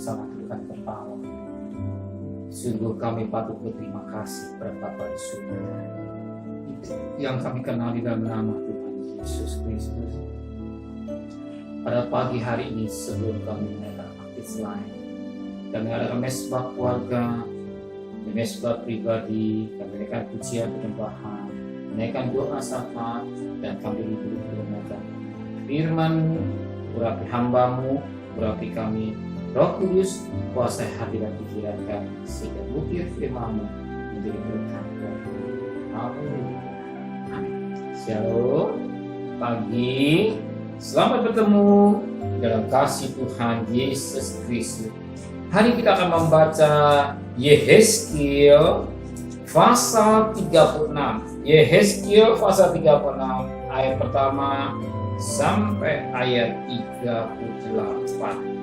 bersama Tuhan kepala. Sungguh kami patut berterima kasih kepada Bapa di surga yang kami kenal di dalam nama Tuhan Yesus Kristus. Pada pagi hari ini sebelum kami menaikkan aktivitas lain, kami adakan mesbah keluarga, mesbah pribadi, kami menaikkan pujian penyembahan, menaikkan doa syafaat, dan kami diberi menaikkan firman-Mu, urapi hamba-Mu, urapi kami. Roh Kudus, kuasai hati dan pikiran kami, sehingga butir firman-Mu menjadi berkat buat kami. Amin. Shalom. Pagi, selamat bertemu dalam kasih Tuhan Yesus Kristus. Hari kita akan membaca Yehezkiel pasal 36. Yehezkiel pasal 36 ayat pertama sampai ayat 38.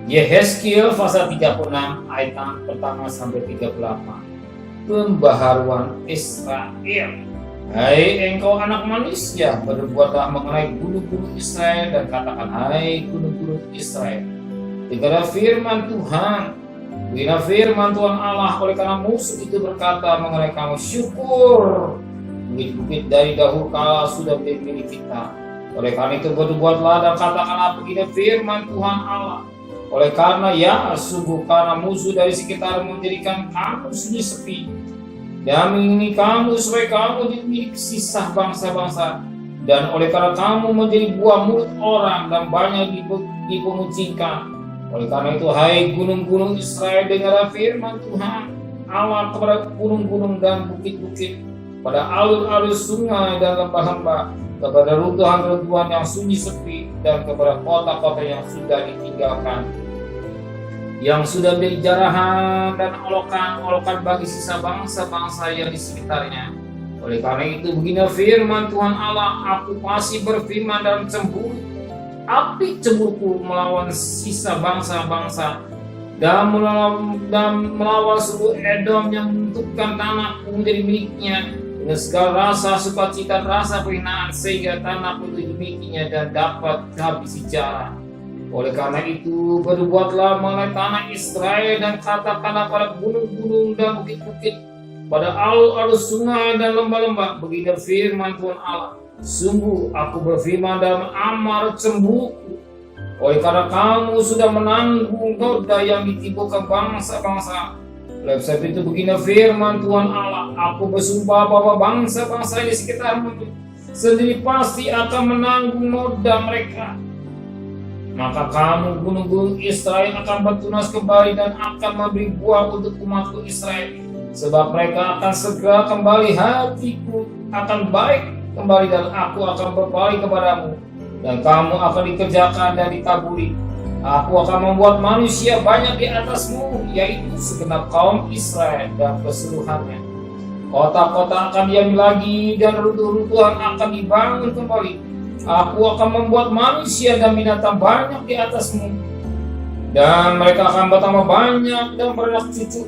Yehezkiel pasal 36 ayat pertama sampai 38. Pembaharuan Israel. Hai engkau anak manusia, berbuatlah mengenai gunung-gunung Israel dan katakan, hai gunung-gunung Israel, dengarlah firman Tuhan. Beginilah firman Tuhan Allah, oleh karena musuh itu berkata mengenai kamu, syukur, bukit-bukit dari dahulu kala sudah menjadi milik kita. Oleh karena itu berbuatlah dan katakanlah, begini firman Tuhan Allah. Oleh karena sungguh karena musuh dari sekitar menjadikan kamu sunyi sepi dan ini kamu supaya kamu menjadi milik sisa bangsa-bangsa, dan oleh karena kamu menjadi buah mulut orang dan banyak dipemucingkan. Oleh karena itu, hai gunung-gunung Israel, dengarlah firman Tuhan Allah kepada gunung-gunung dan bukit-bukit, pada alur-alur sungai dan lembah-lembah, kepada runtuhan-runtuhan yang sunyi sepi, dan kepada kota-kota yang sudah ditinggalkan, yang sudah menjadi jarahan dan olokan bagi sisa bangsa-bangsa yang di sekitarnya. Oleh karena itu, begini firman Tuhan Allah, aku pasti berfirman dan cemburu, api cemburuku melawan sisa bangsa-bangsa dan melawan seluruh Edom yang menentukan tanahku menjadi miliknya dengan segala rasa sukacita, rasa penghinaan, sehingga tanahku itu dimilikinya dan dapat habisi jarah. Oleh karena itu, berbuatlah mengenai tanah Israel dan katakanlah pada gunung-gunung dan bukit-bukit, pada alur-alur sungai dan lembah-lembah, begini firman Tuhan Allah, sungguh aku berfirman dalam amar cemburuku, oleh karena kamu sudah menanggung noda yang ditimbulkan bangsa-bangsa. Oleh sebab itu begini firman Tuhan Allah, aku bersumpah bahwa bangsa-bangsa di sekitarmu sendiri pasti akan menanggung noda mereka. Maka kamu gunung-gunung Israel akan bertunas kembali dan akan memberi buah untuk umatku Israel, sebab mereka akan segera kembali, hatiku akan baik kembali dan aku akan berbalik kepadamu, dan kamu akan dikerjakan dan ditaburi. Aku akan membuat manusia banyak di atasmu, yaitu segenap kaum Israel dan keseluruhannya. Kota-kota akan diam lagi dan runtuh-runtuhan akan dibangun kembali. Aku akan membuat manusia dan binatang banyak di atasmu, dan mereka akan bertambah banyak dan beranak cucu.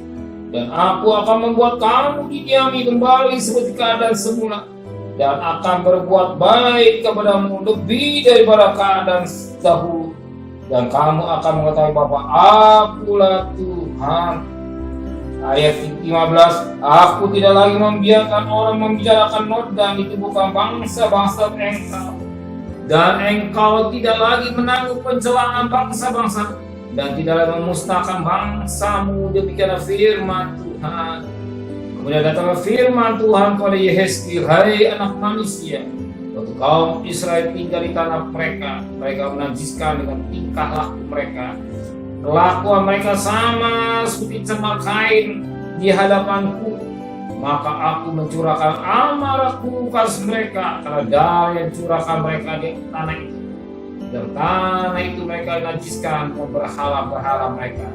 Dan aku akan membuat kamu didiami kembali seperti keadaan semula, dan akan berbuat baik kepadamu lebih daripada keadaan dahulu. Dan kamu akan mengetahui bahwa akulah Tuhan. Ayat 15, aku tidak lagi membiarkan orang membicarakan noda di tubuh bangsa-bangsa engkau, dan engkau tidak lagi menanggung pencelaan bangsa-bangsa, dan tidak lagi memusnahkan bangsamu. Demikianlah firman Tuhan. Kemudian datanglah firman Tuhan kepada Yehezkiel, hai anak manusia, waktu kaum Israel tinggal di tanah mereka, mereka menajiskan dengan tingkah laku mereka. Kelakuan mereka sama seperti cemar kain di hadapanku. Maka aku mencurahkan amarahku atas mereka karena daya yang curahkan mereka di tanah itu. Dan tanah itu mereka najiskan berhala-berhala mereka.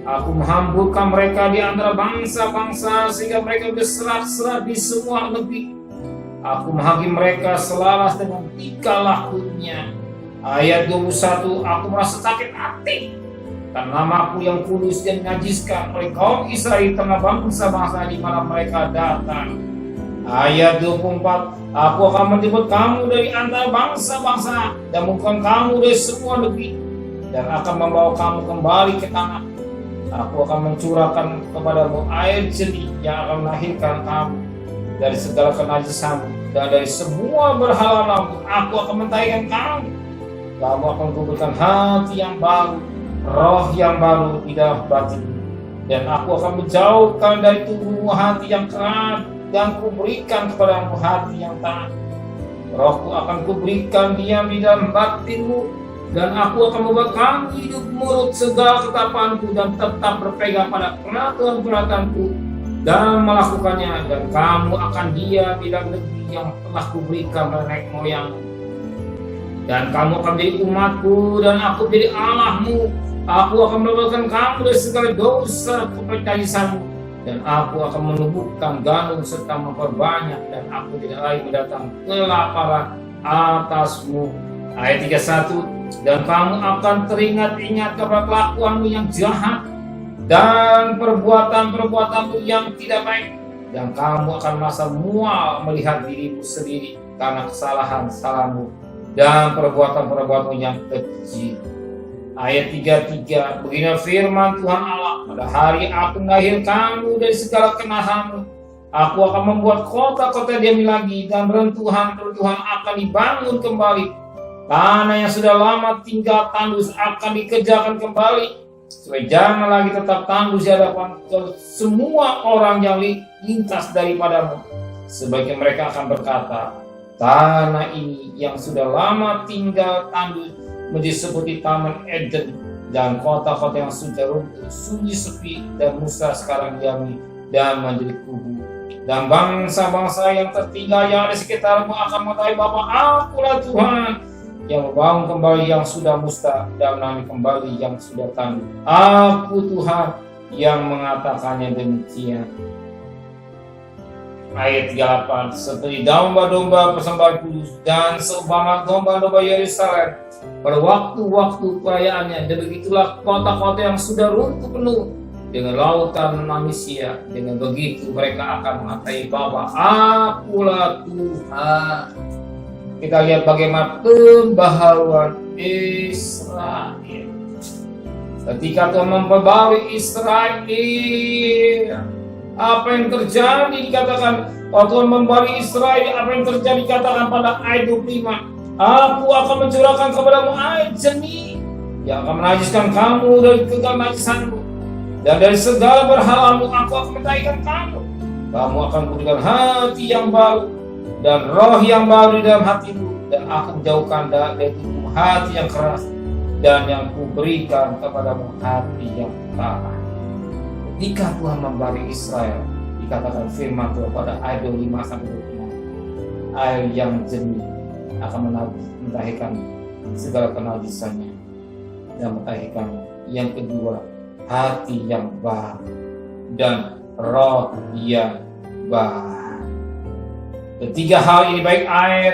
Aku menghamburkan mereka di antara bangsa-bangsa sehingga mereka berserak-serak di semua negeri. Aku menghakim mereka selaras dengan tingkah lakunya. Ayat 21, aku merasa sakit hati karena namaku yang kudus dan najiskan oleh kaum Israel tengah bangsa-bangsa di mana mereka datang. Ayat 24, aku akan menjemput kamu dari antara bangsa-bangsa dan bukan kamu dari semua negeri. dan akan membawa kamu kembali ke tanah. Aku akan mencurahkan kepadamu air jernih yang akan melahirkan kamu dari segala kenajisanmu dan dari semua berhala-Mu. Aku akan mentahirkan kamu. Kamu akan kuberikan hati yang baru, roh yang baru di dalam batinmu. Dan aku akan menjauhkan dari tubuhmu hati yang keras dan kuberikan kepadamu hati yang taat. Rohku akan kuberikan diam di dalam batinmu, dan aku akan membuat kamu hidup menurut segala ketetapanku dan tetap berpegang pada peraturan-peraturanku dan melakukannya. Dan kamu akan diam di dalam negeri yang telah kuberikan pada nenek moyangmu. Dan kamu akan menjadi umatku dan aku menjadi Allahmu. Aku akan melepaskan kamu dari segala dosa kepercayaanmu, dan aku akan menumbuhkan gandum serta memperbanyak, dan aku tidak lagi mendatang kelaparan atasmu. Ayat 31, dan kamu akan teringat-ingat kepada kelakuanmu yang jahat dan perbuatan-perbuatanmu yang tidak baik, dan kamu akan merasa mual melihat dirimu sendiri karena kesalahan-salahmu dan perbuatan-perbuatanmu yang kecil. Ayat 33, begini firman Tuhan Allah, pada hari aku melahirkan kamu dari segala kenahanmu, aku akan membuat kota-kota diam lagi, dan reruntuhan-reruntuhan akan dibangun kembali. Tanah yang sudah lama tinggal tandus akan dikerjakan kembali, supaya jangan lagi tetap tandus di hadapan semua orang yang lintas daripadamu. Sebagian mereka akan berkata, tanah ini yang sudah lama tinggal tandus menjadi seperti Taman Eden, dan kota-kota yang sudah runtuh sunyi sepi dan musnah sekarang diami dan menjadi kubu. Dan bangsa-bangsa yang tertinggal yang ada di sekitarmu akan mengetahui bahwa Akulah Tuhan yang membangun kembali yang sudah musnah dan menanami kembali yang sudah tandus. Aku Tuhan yang mengatakannya demikian. Ayat 38, seperti domba-domba persembahan kudus dan seumpama domba-domba Yerusalem pada waktu-waktu perayaannya, dan begitulah kota-kota yang sudah runtuh penuh dengan lautan manusia. Dengan begitu mereka akan mengetahui bahwa Akulah Tuhan. Kita lihat bagaimana pembaharuan Israel. Ketika Tuhan memperbarui Israel, apa yang terjadi dikatakan waktu Tuhan membarui Israel, apa yang terjadi dikatakan pada ayat 25. Aku akan mencurahkan kepadamu air jernih yang akan menajiskan kamu dari segala najisanmu, dan dari segala berhala-Mu aku akan mentahirkan kamu. Kamu akan kuberikan hati yang baru dan roh yang baru di dalam hatimu, dan aku menjauhkan dari tubuhmu hati yang keras, dan yang kuberikan kepadamu hati yang taat. Ketika Tuhan membarui Israel, dikatakan firman Tuhan pada ayat 25-26, air yang jernih akan mentahirkan segala kenajisannya dan mentahirkan. Yang kedua, hati yang baru dan roh yang baru. Ketiga hal ini, baik air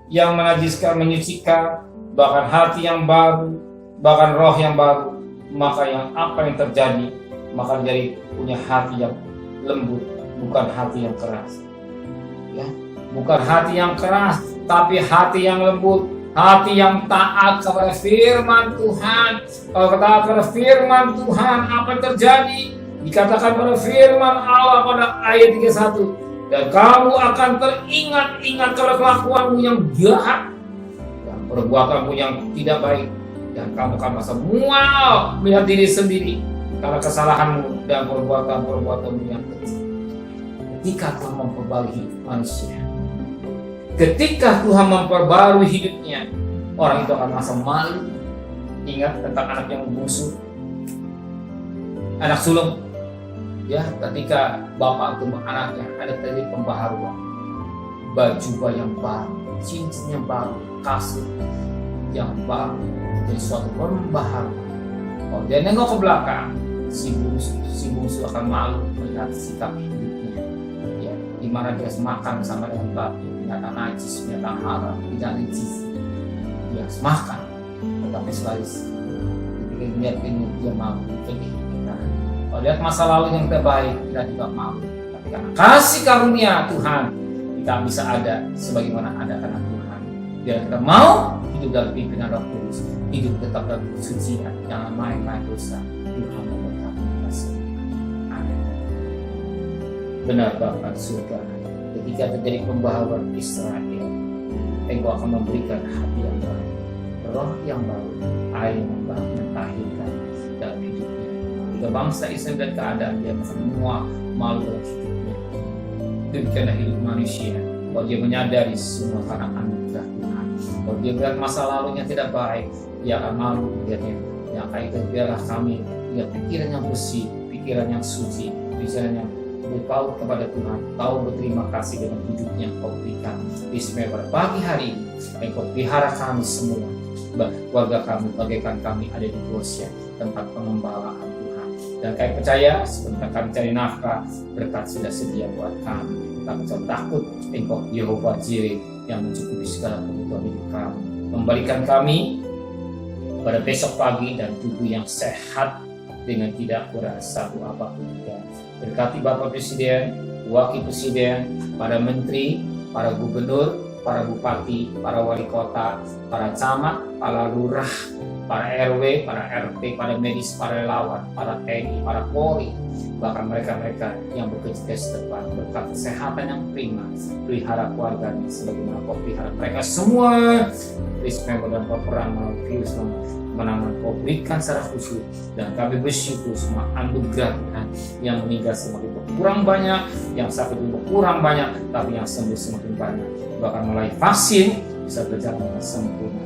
yang menajiskan, menyucikan, bahkan hati yang baru, bahkan roh yang baru, maka apa yang terjadi? Maka jadi punya hati yang lembut, bukan hati yang keras. Ya, bukan hati yang keras, tapi hati yang lembut, hati yang taat kepada firman Tuhan. Kalau taat kepada firman Tuhan, apa yang terjadi? Dikatakan pada firman Allah pada ayat 31, dan kamu akan teringat-ingat kepada kelakuanmu yang jahat dan perbuatanmu yang tidak baik, dan kamu akan merasa mual melihat diri sendiri karena kesalahanmu dan perbuatan-perbuatanmu yang kecil. Ketika Tuhan memperbarui manusia, ketika Tuhan memperbarui hidupnya, orang itu akan merasa malu. Ingat tentang anak yang bungsu, anak sulung. Ya, ketika bapak itu anaknya ada terjadi pembaharuan, baju yang baru, cincin yang baru, kasut yang baru, jadi suatu pembaharuan. Kalau dia nengok ke belakang, si bungsu akan malu melihat sikap hidupnya. Ya, di mana dia makan sama dengan babi, binatang najis, binatang haram, tidak licin. Dia makan, tetapi selalu ketika melihat ini dia malu. Kalau lihat masa lalu yang terbaik, kita juga malu. Tapi karena kasih karunia Tuhan, kita bisa ada sebagaimana ada karena Tuhan Biar kita mau hidup dalam pimpinan Roh Kudus, hidup tetap dalam kesucian, jangan main-main dosa. Tuhan memberkati kita semua. Amin. Benar Bapa di surga, ketika terjadi pembaharuan Israel, Engkau akan memberikan hati yang baru, roh yang baru, air yang baru mentahirkan dalam hidupnya. Jika bangsa Israel dan keadaan dia semua malu dalam hidupnya. Demikianlah hidup manusia. Kalau dia menyadari semua karena anugerah Tuhan. Kalau dia melihat masa lalunya tidak baik, dia akan malu melihatnya. Yang kayak itu biarlah kami punya pikiran yang bersih, pikiran yang suci, pikiran yang berpaut kepada Tuhan, tahu berterima kasih dengan hidupnya yang Kau berikan. Bismillah pada pagi hari ini, Engkau pelihara kami semua, keluarga kami, bagaikan kami ada di Goshen, tempat pengembalaan Tuhan. Dan kami percaya sebentar kami cari nafkah, berkat sudah sedia buat kami. Kami takut Engkau Yehova Jireh yang mencukupi segala kebutuhan hidup kami. Kembalikan kami pada besok pagi dan tubuh yang sehat dengan tidak kurang satu apapun. Berkati Bapak Presiden, Wakil Presiden, para Menteri, para Gubernur, para Bupati, para Wali Kota, para Camat, para Lurah, para RW, para RT, para medis, para relawan, para TNI, para Polri, bahkan mereka-mereka yang bekerja di depan, berkat kesehatan yang prima, pelihara keluarganya sebagaimana Kau pelihara mereka semua. Risiko dan peperangan virus menangan Kau berikan secara khusus, dan kami bersyukur semua anugerah Tuhan yang meninggal semakin berkurang banyak, yang sakit berkurang banyak, tapi yang sembuh semakin banyak. Bahkan melalui vaksin bisa berjalan dengan sempurna.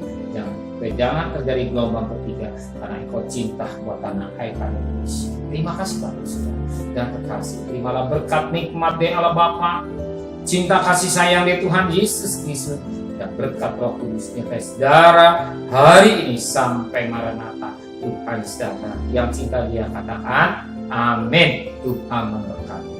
Jangan terjadi gelombang ketiga karena Engkau cinta buat tanah air Indonesia. Terima kasih Bapak Saudara dan kekasih. Terimalah berkat nikmat dari Allah Bapa, cinta kasih sayang dari Tuhan Yesus Kristus, dan berkat Roh Kudus yang saudara hari ini sampai Maranatha. Tuhan saudara yang cinta Dia katakan amin. Tuhan memberkati.